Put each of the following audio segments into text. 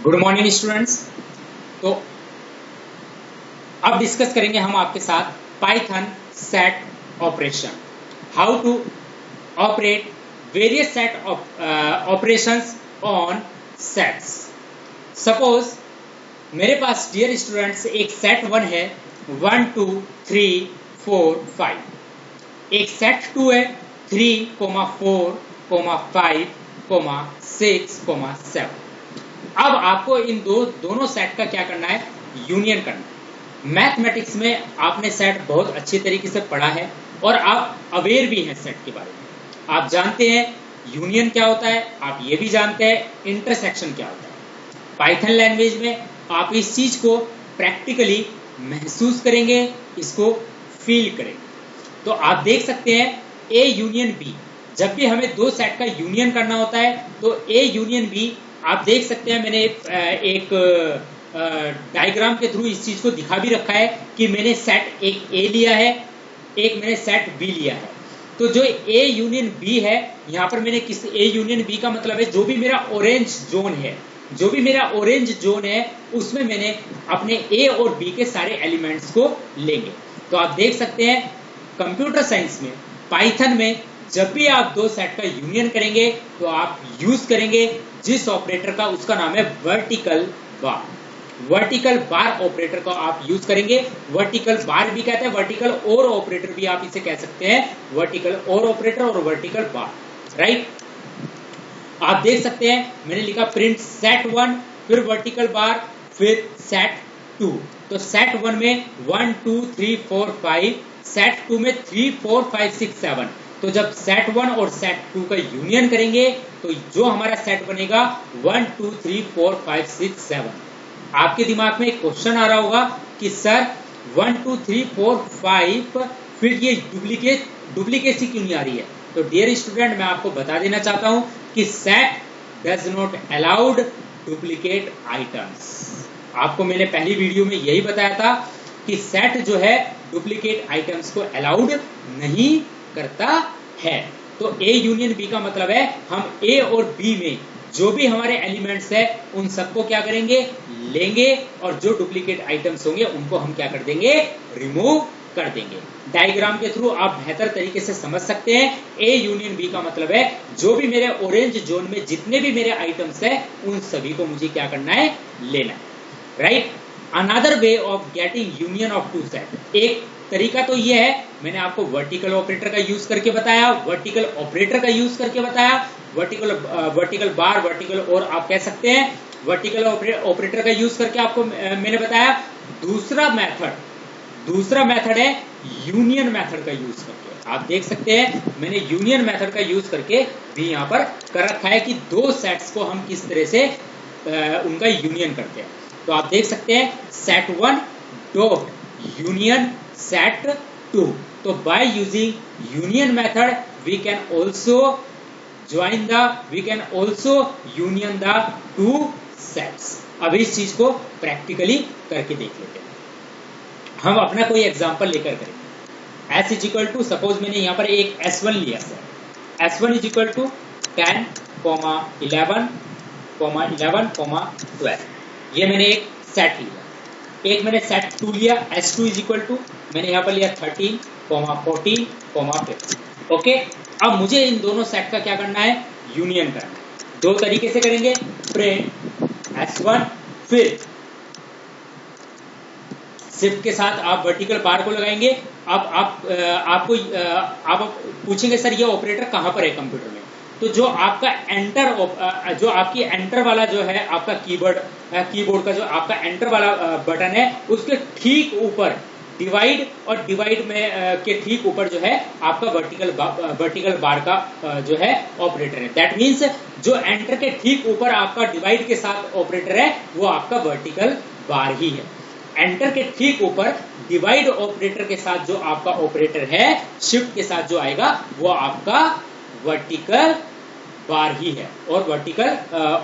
Good morning students. तो अब discuss करेंगे हम आपके साथ Python set operation, how to operate various set operations on sets. Suppose मेरे पास डियर स्टूडेंट्स एक सेट 1 है 1 2 3 4 5, एक सेट 2 है 3 4 5 6 7। अब आपको इन दोनों सेट का क्या करना है, यूनियन करना है। मैथमेटिक्स में आपने सेट बहुत अच्छी तरीके से पढ़ा है और आप अवेयर भी हैं सेट के बारे में। आप जानते हैं यूनियन क्या होता है, आप ये भी जानते हैं इंटरसेक्शन क्या होता है। पाइथन लैंग्वेज में आप इस चीज को प्रैक्टिकली महसूस करेंगे, इसको फील करेंगे। तो आप देख सकते हैं ए यूनियन बी, जब भी हमें दो सेट का यूनियन करना होता है तो ए यूनियन बी, आप देख सकते हैं मैंने एक डायग्राम के थ्रू इस चीज को दिखा भी रखा है कि मैंने सेट एक ए लिया है, एक मैंने सेट बी लिया है। तो जो ए यूनियन बी है, यहाँ पर मैंने किस ए यूनियन बी का मतलब है जो भी मेरा ऑरेंज जोन है, जो भी मेरा ऑरेंज जोन है उसमें मैंने अपने ए और बी के सारे एलिमेंट्स को लेंगे। तो आप देख सकते हैं कंप्यूटर साइंस में, पाइथन में जब भी आप दो सेट का यूनियन करेंगे तो आप यूज करेंगे जिस ऑपरेटर का, उसका नाम है vertical bar. Vertical bar operator का आप यूज करेंगे। वर्टिकल बार भी कहते हैं, वर्टिकल और ऑपरेटर भी आप इसे कह सकते हैं, वर्टिकल और ऑपरेटर और वर्टिकल बार, राइट। आप देख सकते हैं मैंने लिखा प्रिंट सेट 1, फिर वर्टिकल बार, फिर सेट 2। तो सेट 1 में 1 2 3 4 5, सेट 2 में 3 4 5 6 7। तो जब सेट 1 और सेट 2 का यूनियन करेंगे तो जो हमारा सेट बनेगा 1 2 3 4 5 6 7। आपके दिमाग में एक क्वेश्चन आ रहा होगा कि सर 1 2 3 4 5 फिर ये डुप्लीकेसी क्यों नहीं आ रही है। तो डियर स्टूडेंट, मैं आपको बता देना चाहता हूं कि set does not allowed duplicate items. आपको मैंने पहली वीडियो में यही बताया था कि सेट जो है डुप्लीकेट आइटम्स को अलाउड नहीं करता है। तो ए यूनियन बी का मतलब है हम ए और बी में जो भी हमारे एलिमेंट्स है उन सबको क्या करेंगे, लेंगे, और जो डुप्लीकेट आइटम्स होंगे उनको हम क्या कर देंगे, रिमूव कर देंगे। डायग्राम के थ्रू आप बेहतर तरीके से समझ सकते हैं। ए यूनियन बी का मतलब है जो भी मेरे ऑरेंज जोन में जितने भी मेरे आइटम्स है उन सभी को मुझे क्या करना है, लेना है, right. Another way of getting union of two set, एक तरीका तो ये है, मैंने आपको वर्टिकल ऑपरेटर का यूज करके बताया, वर्टिकल ऑपरेटर का यूज करके बताया, वर्टिकल बार, वर्टिकल और आप कह सकते हैं वर्टिकल ऑपरेटर का यूज करके आपको मैंने बताया। दूसरा मेथड है यूनियन मेथड का यूज करके। आप देख सकते हैं मैंने यूनियन मेथड का यूज करके भी यहाँ पर कर रखा है कि दो सेट्स को हम किस तरह से उनका यूनियन करते हैं। तो आप देख सकते हैं सेट 1 डॉट यूनियन सेट 2। तो by using union method we can also union the two sets. अब इस चीज को प्रैक्टिकली करके देख लेते हैं। हम अपना कोई एग्जांपल लेकर करेंगे। s is equal to, suppose मैंने यहाँ पर एक s1 लिया है, s1 इज इक्वल टू 10, 11, 12। ये मैंने एक सेट लिया। एक मैंने सेट 2 लिया, s2 इज इक्वल टू, मैंने यहाँ पर लिया 13, 14, 15। ओके, अब मुझे इन दोनों सेट का क्या करना है, यूनियन करना है। दो तरीके से करेंगे, प्रिंट s1, फिर शिफ्ट के साथ आप वर्टिकल बार को लगाएंगे। अब आप पूछेंगे सर ये ऑपरेटर कहाँ पर है कंप्यूटर में। तो जो आपका जो आपकी एंटर वाला जो है आपका कीबोर्ड का जो आपका एंटर वाला बटन है, उसके ठीक ऊपर डिवाइड, और डिवाइड में के ठीक ऊपर जो है आपका वर्टिकल बार का जो है ऑपरेटर है। दैट मीन्स जो एंटर के ठीक ऊपर आपका डिवाइड के साथ ऑपरेटर है वो आपका वर्टिकल बार ही है। एंटर के ठीक ऊपर डिवाइड ऑपरेटर के साथ जो आपका ऑपरेटर है, शिफ्ट के साथ जो आएगा वो आपका वर्टिकल बार ही है, और वर्टिकल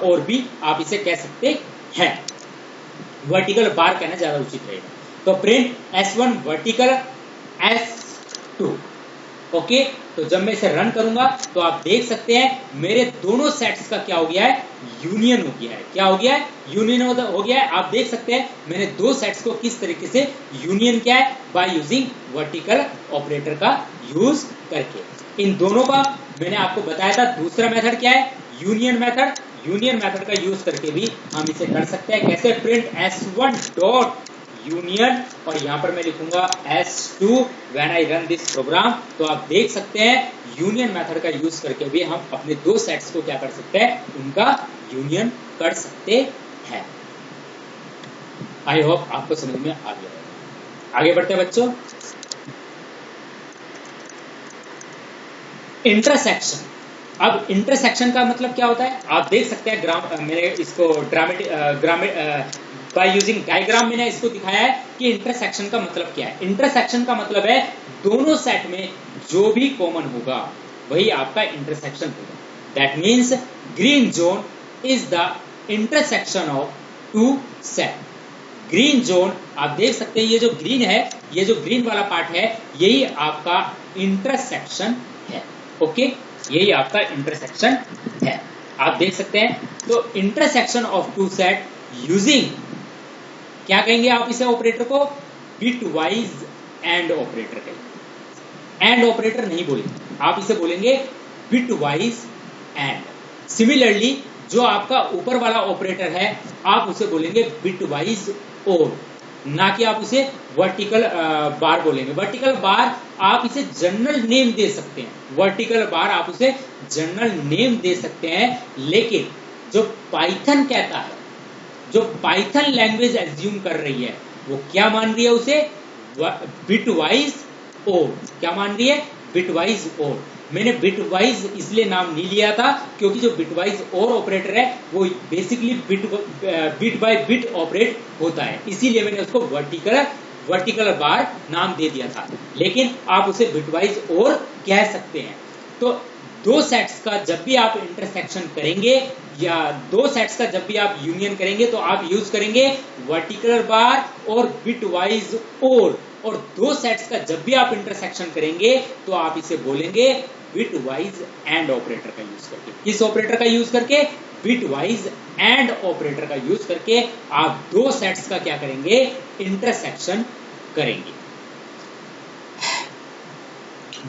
और भी आप इसे कह सकते हैं। वर्टिकल बार कहना ज्यादा उचित रहेगा। तो print s1 vertical s2। Okay, तो जब मैं इसे रन करूंगा तो आप देख सकते हैं मेरे दोनों सेट्स का क्या हो गया है, यूनियन हो गया है। क्या हो गया है, यूनियन हो गया है। आप देख सकते हैं मैंने दो सेट्स को किस तरीके से यूनियन किया है, बाय यूजिंग वर्टिकल ऑपरेटर का यूज करके। इन दोनों का मैंने आपको बताया था। दूसरा मेथड क्या है, यूनियन मेथड। यूनियन मेथड का यूज करके भी हम इसे कर सकते हैं। कैसे, प्रिंट S1 डॉट यूनियन, और यहां पर मैं लिखूंगा S2 when I run this program. तो आप देख सकते हैं यूनियन मेथड का यूज करके भी हम अपने दो सेट्स को क्या कर सकते हैं, उनका यूनियन कर सकते हैं। आई होप आपको समझ में आ गया। आगे बढ़ते हैं बच्चों। इंटरसेक्शन। अब इंटरसेक्शन का मतलब क्या होता है, आप देख सकते हैं मैंने इसको बाय यूजिंग डायग्राम मैंने इसको दिखाया है कि इंटरसेक्शन का मतलब क्या है। इंटरसेक्शन का मतलब है दोनों सेट में जो भी कॉमन होगा वही आपका इंटरसेक्शन होगा। That means green zone is the intersection of two set. Green zone आप देख सकते हैं, ये जो ग्रीन है, ये जो ग्रीन वाला पार्ट है, यही आपका इंटरसेक्शन है। ओके, यही आपका इंटरसेक्शन है, आप देख सकते हैं। तो intersection of two set using, क्या कहेंगे आप इसे ऑपरेटर को, बिट वाइज एंड ऑपरेटर कहेंगे। एंड ऑपरेटर नहीं बोलेंगे, आप इसे बोलेंगे बिट वाइज एंड। सिमिलरली जो आपका ऊपर वाला ऑपरेटर है आप उसे बोलेंगे बिट वाइज और, ना कि आप उसे वर्टिकल बार बोलेंगे। वर्टिकल बार आप इसे जनरल नेम दे सकते हैं, वर्टिकल बार आप उसे जनरल नेम दे सकते हैं, लेकिन जो पाइथन कहता है, जो पाइथन लैंग्वेज एज्यूम कर रही है, वो क्या मान रही है, उसे बिट वाइज और। क्या मान रही है, बिट वाइज और। मैंने बिटवाइज इसलिए नाम नहीं लिया था क्योंकि जो बिटवाइज और ऑपरेटर है वो basically bit by bit operate होता है, इसीलिए मैंने उसको वर्टिकल बार नाम दे दिया था, लेकिन आप उसे बिटवाइज और कह सकते हैं। तो दो सेट्स का जब भी आप इंटरसेक्शन करेंगे या दो सेट्स का जब भी आप यूनियन करेंगे तो आप यूज करेंगे वर्टिकल बार और बिटवाइज और दो सेट्स का जब भी आप इंटरसेक्शन करेंगे तो आप इसे बोलेंगे बिट वाइज एंड ऑपरेटर का यूज करके। किस ऑपरेटर का यूज करके, बिट वाइज एंड ऑपरेटर का यूज करके आप दो सेट्स का क्या करेंगे, इंटरसेक्शन करेंगे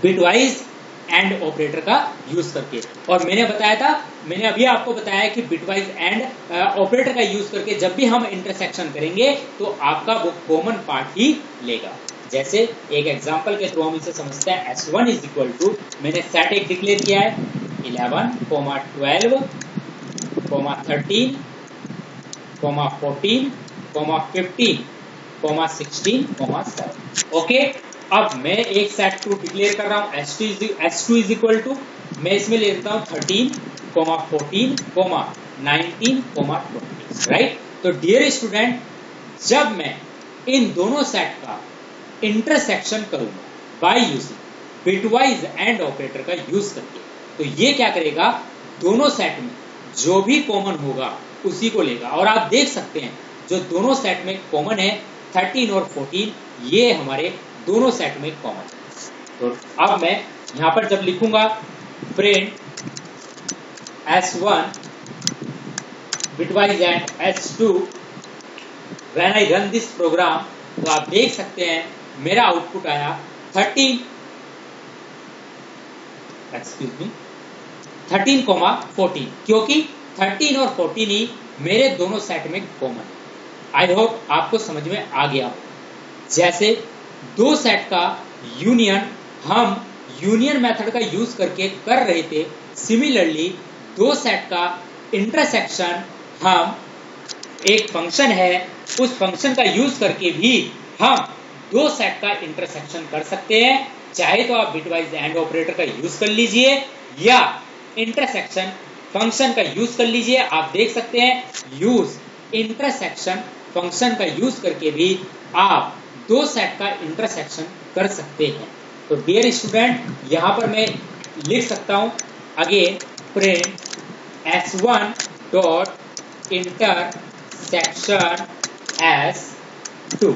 बिटवाइज एंड ऑपरेटर का यूज करके। और मैंने बताया था, मैंने अभी आपको बताया कि बिटवाइज एंड ऑपरेटर का यूज करके जब भी हम इंटरसेक्शन करेंगे तो आपका वो कॉमन पार्ट ही लेगा। जैसे एक एग्जांपल के थ्रू हम इसे समझते हैं। S1 इज इक्वल टू, मैंने सेट एक डिक्लेयर किया है 11, 12, 13, 14, 15, 16, 7। ओके, अब मैं एक सेट टू डिक्लेयर कर रहा हूं S2 इज इक्वल टू, मैं इसमें ले लेता हूं 13, 14, 19, 20। राइट। तो डियर स्टूडेंट, जब मैं इन दोनों सेट का इंटरसेक्शन करूंगा by using bitwise and operator का यूज करके, तो ये क्या करेगा, दोनों सेट में जो भी कॉमन होगा उसी को लेगा। और आप देख सकते हैं जो दोनों सेट में कॉमन है 13 और 14, ये हमारे दोनों सेट में कॉमन है। तो अब मैं यहां पर जब लिखूंगा print S1 bitwise and S2 when I run this program, तो आप देख सकते हैं मेरा आउटपुट आया 13, 14, क्योंकि 13 और 14 ही मेरे दोनों सेट में कॉमन है। आई होप आपको समझ में आ गया। जैसे दो सेट का यूनियन हम यूनियन मेथड का यूज करके कर रहे थे, सिमिलरली दो सेट का इंटरसेक्शन हम, एक फंक्शन है, उस फंक्शन का यूज करके भी हम दो सेट का इंटरसेक्शन कर सकते हैं। चाहे तो आप बिटवाइज एंड ऑपरेटर का यूज कर लीजिए या इंटरसेक्शन फंक्शन का यूज कर लीजिए। आप देख सकते हैं यूज इंटरसेक्शन फंक्शन का यूज करके भी आप दो सेट का इंटरसेक्शन कर सकते हैं। तो डियर स्टूडेंट, यहां पर मैं लिख सकता हूं again print S1 dot intersection S2।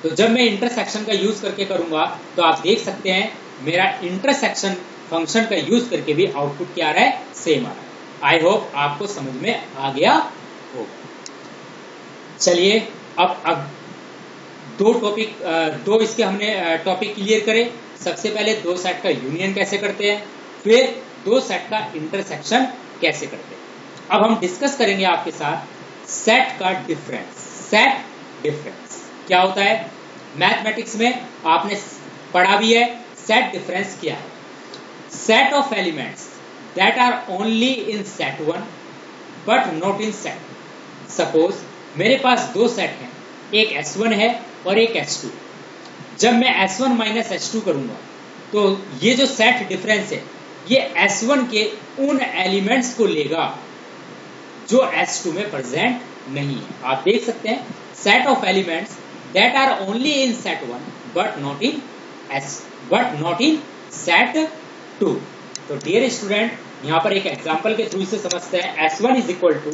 तो जब मैं इंटरसेक्शन का यूज करके करूंगा तो आप देख सकते हैं मेरा इंटरसेक्शन फंक्शन का यूज करके भी आउटपुट क्या आ रहा है, सेम आ रहा है। आई होप आपको समझ में आ गया होगा। चलिए अब दो इसके हमने टॉपिक क्लियर करे। सबसे पहले दो सेट का यूनियन कैसे करते हैं, फिर दो सेट का इंटरसेक्शन कैसे करते हैं। अब हम डिस्कस करेंगे आपके साथ सेट का डिफरेंस। सेट डिफरेंस क्या होता है, मैथमेटिक्स में आपने पढ़ा भी है। सेट डिफरेंस क्या है, set of elements that are only in set one but not in set. Suppose मेरे पास दो सेट हैं, एक S1 है और एक S2। जब मैं S1 माइनस S2 करूंगा तो ये जो सेट डिफरेंस है ये S1 के उन एलिमेंट्स को लेगा जो S2 में प्रेजेंट नहीं है। आप देख सकते हैं set of elements that are only in set one but not in set two. तो डियर स्टूडेंट, यहाँ पर एक एग्जांपल के थ्रू से समझते हैं। S1 is equal to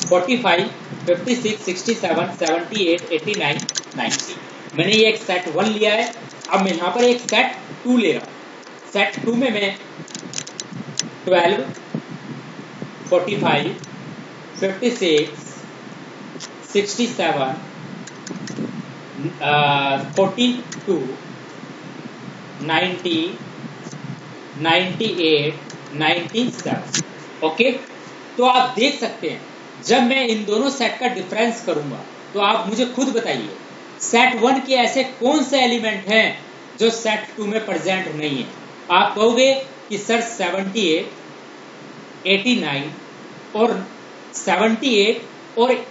45, 56, 67, 78, 89, 90। मैंने ये एक सेट 1 लिया है। अब मैं यहाँ पर एक सेट 2 ले रहा हूँ। सेट 2 में मैं 12, 45, 56, 67, 42, 90, 98, 97। ओके, तो आप देख सकते हैं जब मैं इन दोनों सेट का डिफरेंस करूंगा तो आप मुझे खुद बताइए सेट 1 के ऐसे कौन से एलिमेंट हैं जो सेट 2 में प्रेजेंट नहीं है। आप कहोगे कि सर 78, 89 और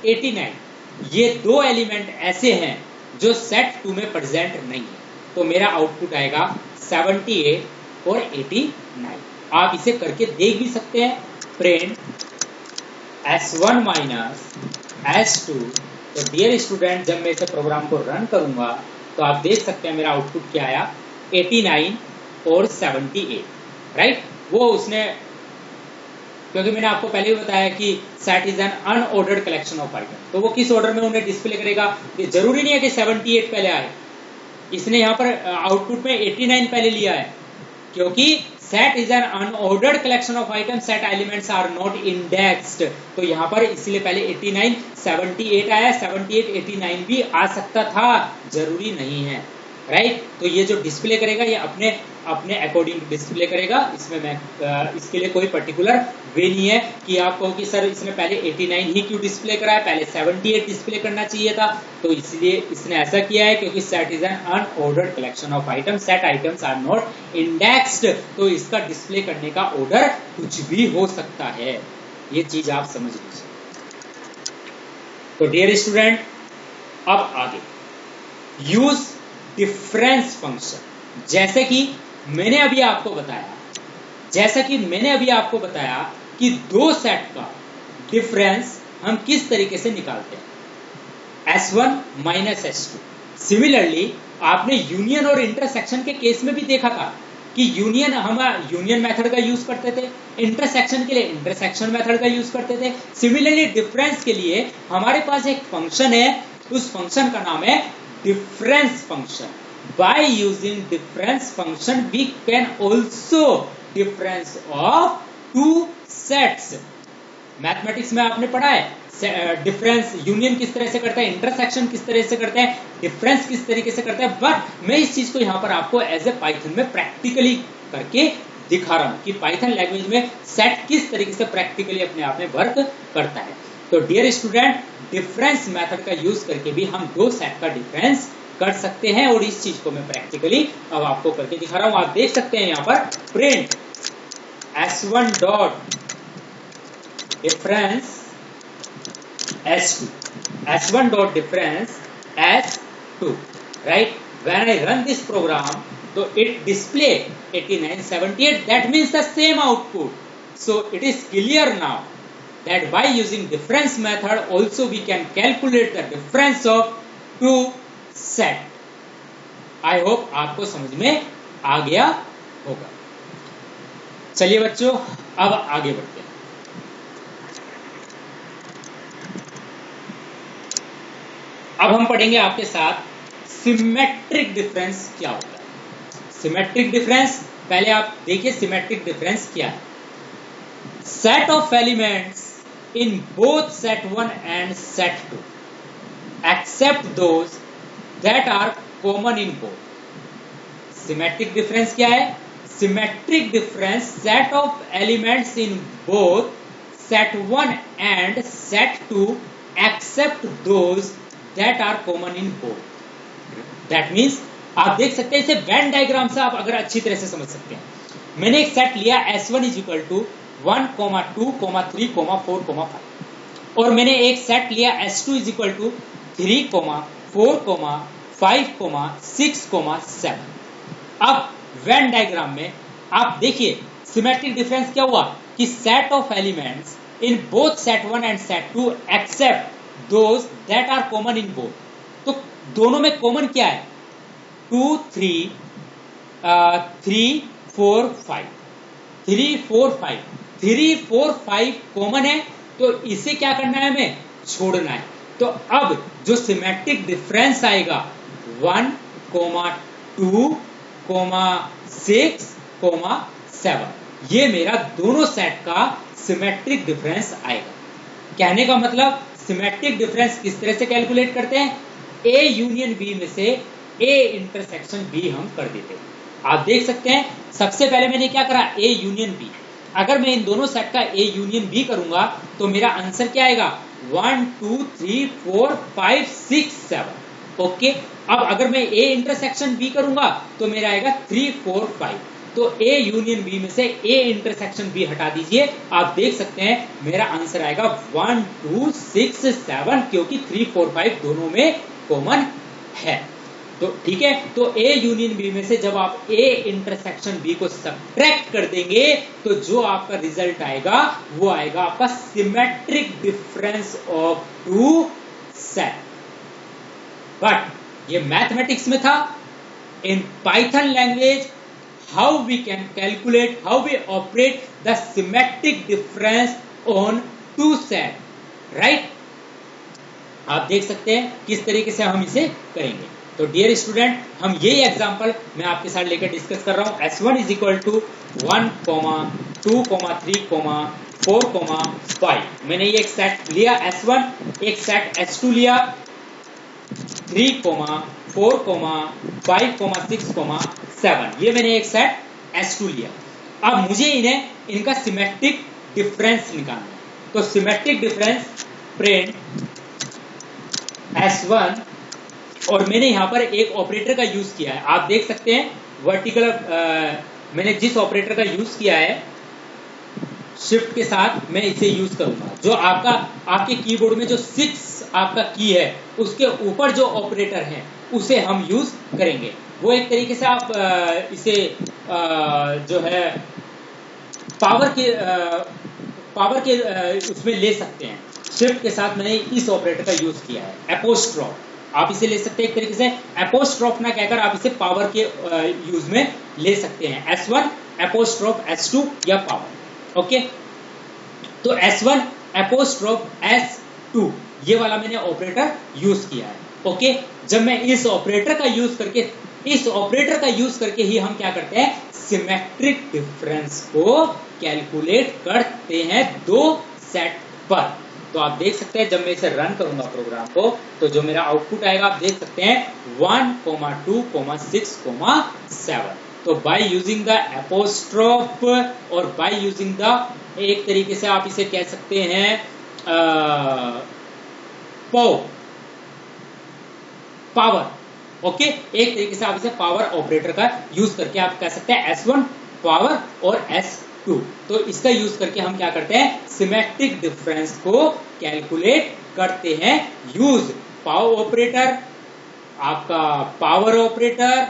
89 ये दो एलिमेंट ऐसे हैं जो सेट 2 में प्रेजेंट नहीं है। तो मेरा आउटपुट आएगा 78 और 89। आप इसे करके देख भी सकते हैं। Print S1 minus S2। तो डियर स्टूडेंट, जब मैं इसे प्रोग्राम को रन करूंगा तो आप देख सकते हैं मेरा आउटपुट क्या आया, 89 और 78। राइट, वो उसने, क्योंकि मैंने आपको पहले भी बताया कि set is an unordered collection of item, तो वो किस ऑर्डर में उन्हें डिस्प्ले करेगा। ये जरूरी नहीं है कि 78 पहले आए। इसने यहाँ पर आउटपुट में 89 पहले लिया है, क्योंकि set is an unordered collection of item, set elements are not indexed. तो यहाँ पर इसलिए पहले 89, 78 आया, 78, 89 भी आ सकता था, जरूरी नहीं है। राइट, तो ये जो डिस्प्ले करेगा ये अपने अकॉर्डिंग डिस्प्ले करेगा। इसमें मैं इसके लिए कोई पर्टिकुलर वे नहीं है कि आप कहो कि सर इसने पहले 89 ही क्यों डिस्प्ले करा है, पहले 78 डिस्प्ले करना चाहिए था। तो इसलिए इसने ऐसा किया है क्योंकि set is an unordered collection of item, set items are not indexed. तो इसका डिस्प्ले करने का ऑर्डर कुछ भी हो सकता है, ये चीज आप समझ लीजिए। तो डियर स्टूडेंट, अब आगे यूज डिफरेंस फंक्शन। जैसे कि मैंने अभी आपको बताया कि दो सेट का डिफरेंस हम किस तरीके से निकालते हैं, S1 माइनस S2। सिमिलरली आपने यूनियन और इंटरसेक्शन के केस में भी देखा था कि हम यूनियन मेथड का यूज करते थे, इंटरसेक्शन के लिए इंटरसेक्शन मेथड का यूज करते थे। सिमिलरली डिफरेंस के लिए हमारे पास एक फंक्शन है, उस फंक्शन का नाम है difference function. By using difference function we can also difference of two sets. Mathematics में आपने पढ़ा है डिफरेंस यूनियन किस तरह से करता है, इंटरसेक्शन किस तरह से करता है, डिफरेंस किस तरीके से करता है। बट मैं इस चीज को यहाँ पर आपको एज ए पाइथन में प्रैक्टिकली करके दिखा रहा हूँ कि पाइथन लैंग्वेज में सेट किस तरीके से प्रैक्टिकली अपने आप में वर्क करता है। तो डियर स्टूडेंट, डिफरेंस मेथड का यूज करके भी हम दो सेट का डिफरेंस कर सकते हैं, और इस चीज को मैं प्रैक्टिकली अब आपको करके दिखा रहा हूं। आप देख सकते हैं यहाँ पर print S1 dot difference S2, S1 dot difference S2। Right, when I run this program तो it display 89, 78, that means the same output. So it is clear now that by using difference method also we can calculate the difference of two set. I hope आपको समझ में आ गया होगा। चलिए बच्चों, अब आगे बढ़ते हैं। अब हम पढ़ेंगे आपके साथ सिमेट्रिक डिफरेंस क्या होता है। सिमेट्रिक डिफरेंस, पहले आप देखिए सिमेट्रिक डिफरेंस क्या है। Set of elements in both set 1 and set 2 except those that are common in both. Symmetric difference क्या है? Symmetric difference set of elements in both set 1 and set 2 except those that are common in both. That means आप देख सकते हैं इसे Venn diagram से आप अगर अच्छी तरह से समझ सकते हैं। मैंने एक सेट लिया S1 इज इक्वल टू 1, 2, 3, 4, 5 और मैंने एक सेट लिया S2 इज इक्वल टू 3, 4, 5, 6, 7। अब वेन डायग्राम में आप देखिए सिमेट्रिक डिफरेंस क्या हुआ कि set of elements in both set 1 and set 2 except those that are common in both. तो दोनों में कॉमन क्या है? 2, 3, 4, 5, 3, 4, 5 कॉमन है, तो इसे क्या करना है? हमें छोड़ना है। तो अब जो सिमेट्रिक डिफरेंस आएगा 1, 2, 6, 7, ये मेरा दोनों सेट का सिमेट्रिक डिफरेंस आएगा। कहने का मतलब सिमेट्रिक डिफरेंस किस तरह से कैलकुलेट करते हैं? ए यूनियन बी में से ए इंटरसेक्शन बी हम कर देते हैं। आप देख सकते हैं सबसे पहले मैंने क्या करा? A union B. अगर मैं इन दोनों सेट का ए यूनियन बी करूंगा तो मेरा आंसर क्या आएगा? 1, 2, 3, 4, 5, 6, 7। ओके, अब अगर मैं ए इंटरसेक्शन बी करूंगा तो मेरा आएगा 3, 4, 5। तो ए यूनियन बी में से ए इंटरसेक्शन बी हटा दीजिए, आप देख सकते हैं मेरा आंसर आएगा 1, 2, 6, 7, क्योंकि 3, 4, 5 दोनों में कॉमन है। तो ठीक है, तो ए यूनियन बी में से जब आप ए इंटरसेक्शन बी को सब्ट्रैक्ट कर देंगे तो जो आपका रिजल्ट आएगा वो आएगा आपका symmetric difference of two set. But ये मैथमेटिक्स में था। In Python language how we can calculate, how we operate the symmetric difference on two set, right? आप देख सकते हैं किस तरीके से हम इसे करेंगे। तो डियर स्टूडेंट, हम यही एग्जांपल मैं आपके साथ लेकर डिस्कस कर रहा हूं। S1 is equal to 1, 2, 3, 4, 5। मैंने ये एक सेट लिया S1, एक सेट S2 लिया 3, 4, 5, 6, 7। ये मैंने एक सेट S2 लिया। अब मुझे इनका सिमेट्रिक डिफरेंस निकालना है। तो सिमेट्रिक डिफरेंस प्रिंट S1 और मैंने यहां पर एक ऑपरेटर का यूज किया है। आप देख सकते हैं वर्टिकल, मैंने जिस ऑपरेटर का यूज किया है शिफ्ट के साथ मैं इसे यूज करूंगा। जो आपके कीबोर्ड में जो 6 आपका की है उसके ऊपर जो ऑपरेटर है उसे हम यूज करेंगे। वो एक तरीके से आप इसे जो है पावर के उसमें ले सकते हैं। शिफ्ट के साथ मैंने इस ऑपरेटर का यूज किया है एपोस्ट्रोफ, आप इसे ले सकते हैं एक तरीके से एपोस्ट्रोफ ना कहकर आप इसे पावर के यूज में ले सकते हैं। S1 एपोस्ट्रोफ S2 या पावर। ओके, तो S1 एपोस्ट्रोफ S2 ये वाला मैंने ऑपरेटर यूज किया है। ओके, जब मैं इस ऑपरेटर का यूज करके ही हम क्या करते हैं? सिमेट्रिक डिफरेंस को कैलकुलेट करते हैं दो सेट पर। तो आप देख सकते हैं जब मैं इसे रन करूंगा प्रोग्राम को तो जो मेरा आउटपुट आएगा आप देख सकते हैं 1, 2, 6, 7। तो बाय यूजिंग द एपोस्ट्रोफ और बाय यूजिंग द, एक तरीके से आप इसे कह सकते हैं पावर। ओके, एक तरीके से आप इसे पावर ऑपरेटर का यूज करके आप कह सकते हैं S1 पावर और S2। तो इसका यूज करके हम क्या करते हैं? सिमेट्रिक डिफरेंस को कैलकुलेट करते हैं। यूज पावर ऑपरेटर, आपका पावर ऑपरेटर,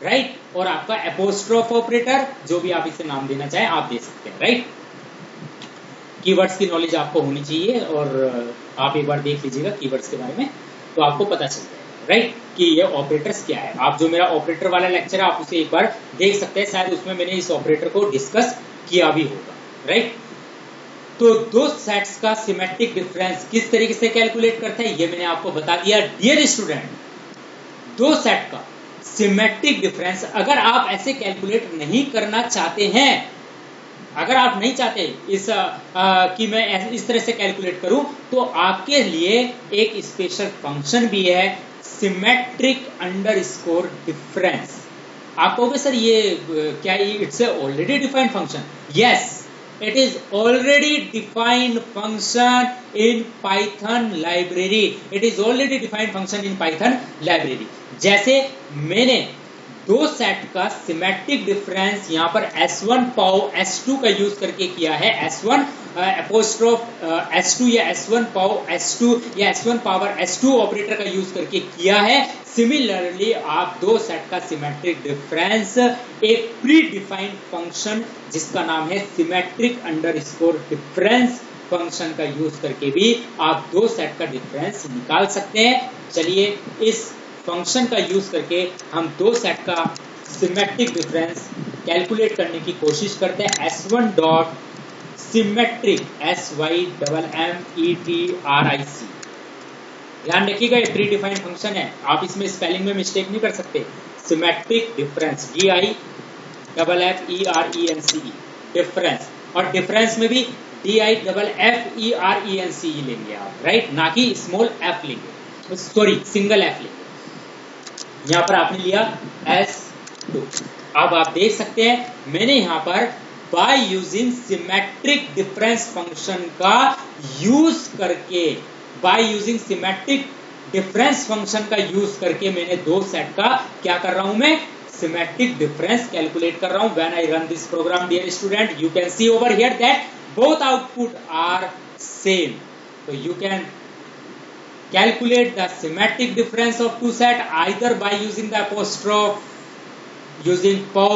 राइट, और आपका एपोस्ट्रोफ ऑपरेटर, जो भी आप इसे नाम देना चाहें आप दे सकते हैं, राइट। कीवर्ड्स की नॉलेज आपको होनी चाहिए और आप एक बार देख लीजिएगा कीवर्ड्स के बारे में तो आपको पता चल जाएगा, राइट, कि ये ऑपरेटर्स क्या है। आप जो मेरा ऑपरेटर वाला लेक्चर है आप उसे एक बार देख सकते हैं, शायद उसमें मैंने इस ऑपरेटर को डिस्कस किया भी होगा, राइट। तो दो सेट्स का सिमेट्रिक डिफरेंस किस तरीके से कैलकुलेट करते हैं ये मैंने आपको बता दिया। डियर स्टूडेंट, दो सेट का सिमेट्रिक डिफरेंस, अगर आप ऐसे कैलकुलेट नहीं करना चाहते हैं, अगर आप नहीं चाहते कि मैं इस तरह से कैलकुलेट करूं, तो आपके लिए एक स्पेशल फंक्शन भी है, सिमेट्रिक अंडरस्कोर डिफरेंस। आप कहोगे सर ये क्या it's a already defined function? Yes, it is already defined function in Python library. It is already defined function in Python library. जैसे मैंने दो सेट का सिमेट्रिक डिफरेंस यहाँ पर S1 पाव S2 का यूज करके किया है, S1 एपोस्ट्रोफ S2 या S1 पाव S2 या S1 पावर S2 ऑपरेटर का यूज करके किया है। सिमिलरली आप दो सेट का सिमेट्रिक डिफरेंस एक प्री डिफाइंड फंक्शन जिसका नाम है सिमेट्रिक अंडरस्कोर डिफरेंस फंक्शन का यूज करके भी आप दो सेट का डिफरेंस निकाल सकते हैं। चलिए इस फंक्शन का यूज करके हम दो सेट का सिमेट्रिक डिफरेंस कैलकुलेट करने की कोशिश करते हैं। S1 डॉट सिमेट्रिक SYMMETRIC, ध्यान रखिएगा ये प्री डिफाइंड फंक्शन है, आप इसमें स्पेलिंग में मिस्टेक नहीं कर सकते। सिमेट्रिक डिफरेंस DIFFERENCE डिफरेंस, और डिफरेंस में भी DIFFERENCE लेंगे आप, राइट, ना कि स्मॉल f लेंगे, सॉरी सिंगल f लेंगे। यहाँ पर आपने लिया S2। अब आप देख सकते हैं मैंने यहाँ पर by using symmetric difference function का यूज करके, by using symmetric difference function का यूज करके मैंने दो सेट का क्या कर रहा हूं, मैं सिमेट्रिक डिफरेंस कैलकुलेट कर रहा हूं। When I run this program dear student, you can see over here that both output are same. तो you can calculate the symmetric difference of two set either by using the apostrophe, using pow,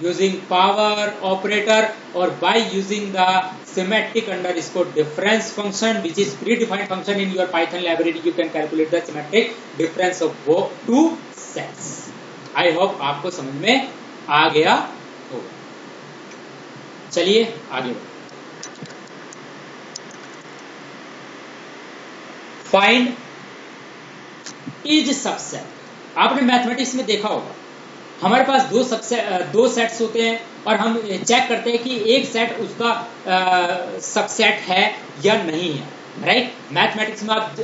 using power operator, or by using the symmetric underscore difference function which is predefined function in your Python library. You can calculate the symmetric difference of both two sets. I hope आपको समझ में आ गया होगा। चलिए आगे बढ़ते। Find is subset. आपने mathematics में देखा होगा हमारे पास दो सेट्स होते हैं और हम चेक करते हैं कि एक सेट उसका सबसेट है या नहीं है, राइट। मैथमेटिक्स में आप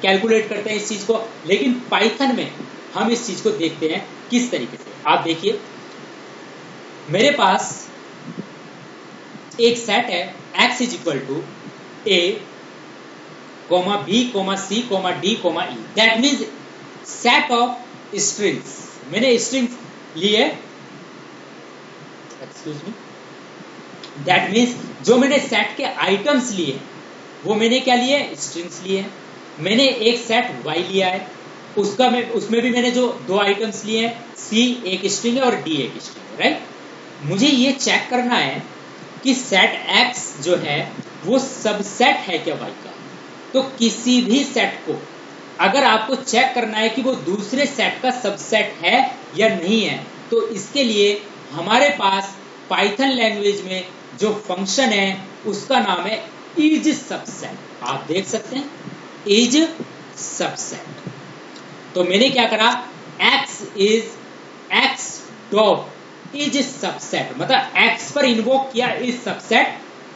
कैलकुलेट करते हैं इस चीज को, लेकिन पाइथन में हम इस चीज को देखते हैं किस तरीके से। आप देखिए मेरे पास एक सेट है x is equal to a, B, C, D, E। That means set of strings। मैंने strings लिए, excuse me, that means जो मैंने सेट के आइटम्स लिए वो मैंने क्या लिए, स्ट्रिंग्स लिए। मैंने एक सेट y लिया है, उसमें भी मैंने जो दो आइटम्स लिए हैं, C एक स्ट्रिंग है और D एक स्ट्रिंग है, राइट। मुझे ये चेक करना है कि सेट x जो है वो सबसेट है क्या y का। तो किसी भी सेट को अगर आपको चेक करना है कि वो दूसरे सेट का सबसेट है या नहीं है, तो इसके लिए हमारे पास पाइथन लैंग्वेज में जो फंक्शन है उसका नाम है इज सबसेट। आप देख सकते हैं इज सबसेट। तो मैंने क्या करा, x डॉट इज सबसेट, मतलब x पर इन्वोक किया इज सबसेट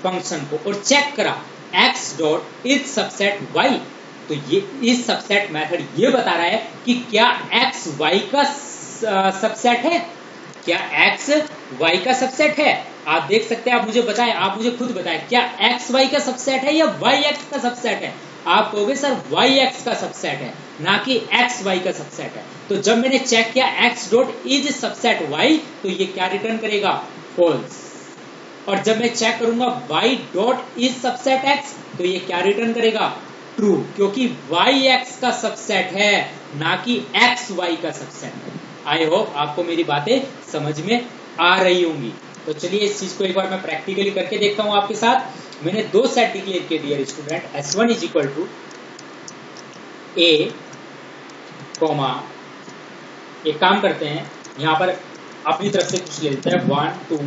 फंक्शन को और चेक करा x dot is subset y। तो ये इज सबसेट मेथड ये बता रहा है कि क्या x y का सबसेट है, क्या x y का सबसेट है। आप देख सकते हैं, आप मुझे बताएं, आप मुझे खुद बताएं क्या x y का सबसेट है या y x का सबसेट है। आप कहोगे सर y x का सबसेट है, ना कि x y का सबसेट है। तो जब मैंने चेक किया x dot is subset y, तो ये क्या रिटर्न करेगा, फॉल्स। और जब मैं चेक करूंगा y dot is subset x, तो ये क्या रिटर्न करेगा, ट्रू, क्योंकि y x का सबसेट है ना कि x y का सबसेट है। आई होप आपको मेरी बातें समझ में आ रही होंगी। तो चलिए इस चीज को एक बार मैं प्रैक्टिकली करके देखता हूं आपके साथ। मैंने दो सेट डिक्लेयर किए dear student, S1 is equal to a, एक काम करते हैं यहाँ पर अपनी तरफ से कुछ ले लेते हैं, 1 2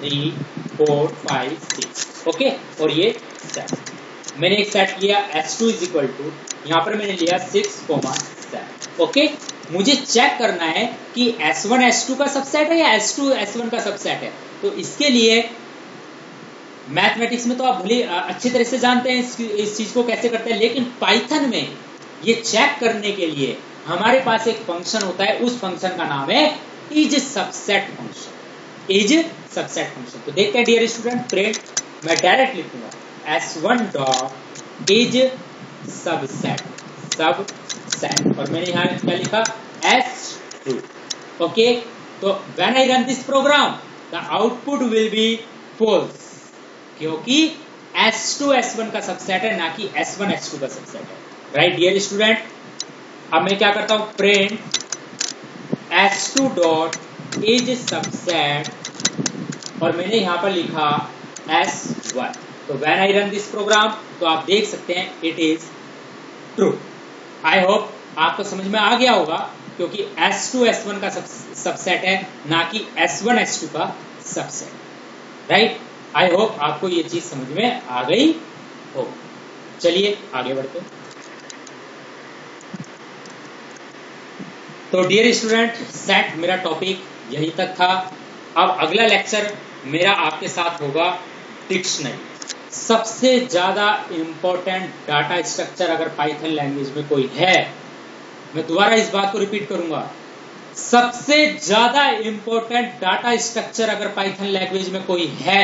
3 4 5 6, ओके। और ये सेट मैंने एक सेट लिया S2 इज इक्वल टू, यहाँ पर मैंने लिया 6, 7, ओके। मुझे चेक करना है कि S1 S2 का सबसेट है या S2 S1 का सबसेट है। तो इसके लिए मैथमेटिक्स में तो आप भले अच्छी तरह से जानते हैं इस चीज को कैसे करते हैं, लेकिन पाइथन में ये चेक करने के लिए हमारे पास एक फंक्शन होता है, उस फंक्शन का नाम है is subset function. Is subset function तो देखते हैं डियर स्टूडेंट, प्रिंट मैं डायरेक्ट लिखूंगा S1 डॉट इज सबसेट और मैंने यहाँ क्या लिखा S2। ओके, तो when I run this program the output will be false, क्योंकि S2 S1 का सबसेट है, ना कि S1 S2 का सबसेट है। राइट डियर स्टूडेंट, अब मैं क्या करता हूं, print S2 dot is subset और मैंने यहां पर लिखा S1। तो when I run this program तो आप देख सकते हैं it is true. I hope आपको समझ में आ गया होगा, क्योंकि S2 S1 का सबसेट है, ना कि S1 S2 का सबसेट। राइट, आई होप आपको ये चीज समझ में आ गई हो। चलिए आगे बढ़ते हैं। तो डियर स्टूडेंट, सेट मेरा टॉपिक यही तक था। अब अगला लेक्चर मेरा आपके साथ होगा डिक्शनरी। सबसे ज्यादा इंपॉर्टेंट डाटा स्ट्रक्चर अगर पाइथन लैंग्वेज में कोई है, मैं दोबारा इस बात को रिपीट करूंगा, सबसे ज्यादा इंपॉर्टेंट डाटा स्ट्रक्चर अगर पाइथन लैंग्वेज में कोई है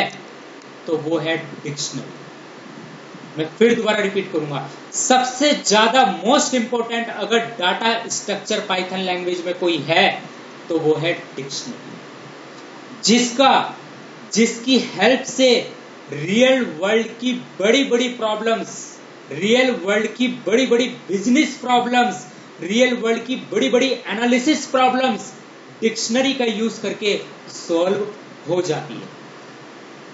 तो वो है डिक्शनरी। मैं फिर दोबारा रिपीट करूंगा, सबसे ज्यादा मोस्ट इंपॉर्टेंट अगर डाटा स्ट्रक्चर पाइथन लैंग्वेज में कोई है तो वो है डिक्शनरी, जिसकी हेल्प से रियल वर्ल्ड की बड़ी बड़ी प्रॉब्लम्स, रियल वर्ल्ड की बड़ी बड़ी बिजनेस प्रॉब्लम्स, रियल वर्ल्ड की बड़ी बड़ी एनालिसिस प्रॉब्लम्स डिक्शनरी का यूज करके सॉल्व हो जाती है।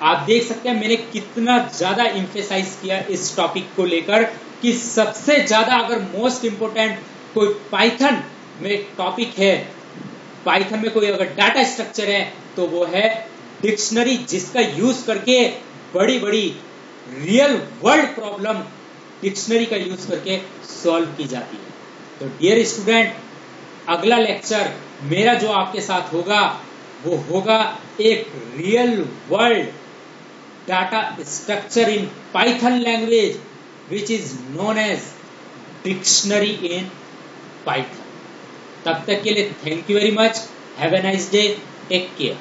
आप देख सकते हैं मैंने कितना ज्यादा इंफेसाइज किया इस टॉपिक को लेकर कि सबसे ज्यादा अगर मोस्ट इंपोर्टेंट कोई पाइथन में टॉपिक है, पाइथन में कोई अगर डाटा स्ट्रक्चर है तो वो है डिक्शनरी, जिसका यूज करके बड़ी बड़ी रियल वर्ल्ड प्रॉब्लम डिक्शनरी का यूज करके सॉल्व की जाती है। तो डियर स्टूडेंट, अगला लेक्चर मेरा जो आपके साथ होगा वो होगा एक real world data structure in Python language which is known as dictionary in Python. तब तक के लिए thank you very much, have a nice day, take care.